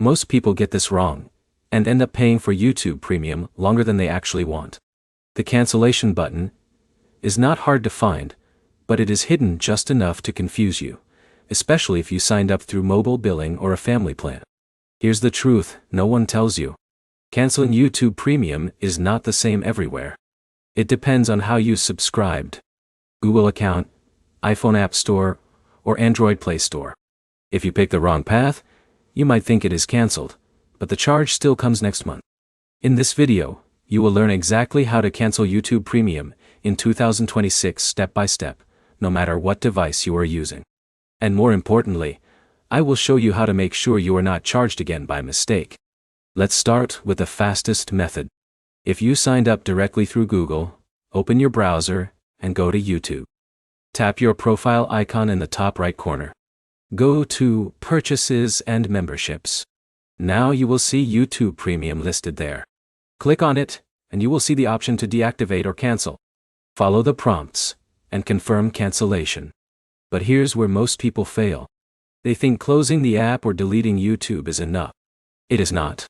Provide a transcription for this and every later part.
Most people get this wrong and end up paying for YouTube Premium longer than they actually want. The cancellation button is not hard to find, but it is hidden just enough to confuse you, especially if you signed up through mobile billing or a family plan. Here's the truth no one tells you. Canceling YouTube Premium is not the same everywhere. It depends on how you subscribed. Google account, iPhone App Store, or Android Play Store. If you pick the wrong path, you might think it is canceled, but the charge still comes next month. In this video, you will learn exactly how to cancel YouTube Premium in 2026 step by step, no matter what device you are using. And more importantly, I will show you how to make sure you are not charged again by mistake. Let's start with the fastest method. If you signed up directly through Google, open your browser and go to YouTube. Tap your profile icon in the top right corner. Go to Purchases and Memberships. Now you will see YouTube Premium listed there. Click on it, and you will see the option to deactivate or cancel. Follow the prompts and confirm cancellation. But here's where most people fail. They think closing the app or deleting YouTube is enough. It is not.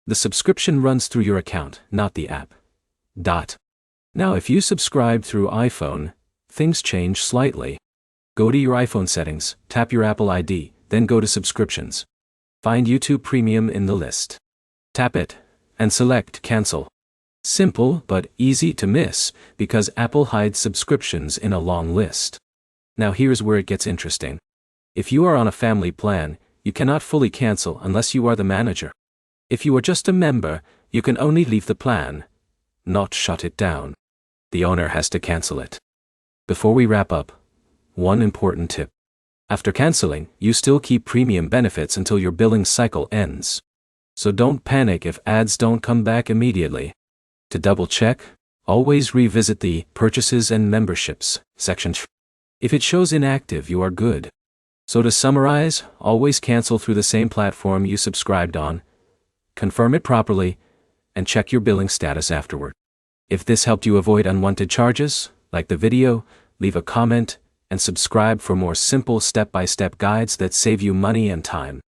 The subscription runs through your account, not the app. Now if you subscribe through iPhone, things change slightly. Go to your iPhone settings, tap your Apple ID, then go to Subscriptions. Find YouTube Premium in the list. Tap it, and select Cancel. Simple but easy to miss because Apple hides subscriptions in a long list. Now here's where it gets interesting. If you are on a family plan, you cannot fully cancel unless you are the manager. If you are just a member, you can only leave the plan, not shut it down. The owner has to cancel it. Before we wrap up, one important tip. After canceling, you still keep premium benefits until your billing cycle ends. So don't panic if ads don't come back immediately. To double check, always revisit the Purchases and Memberships section. If it shows inactive, you are good. So to summarize, always cancel through the same platform you subscribed on, confirm it properly, and check your billing status afterward. If this helped you avoid unwanted charges, like the video, leave a comment, and subscribe for more simple step-by-step guides that save you money and time.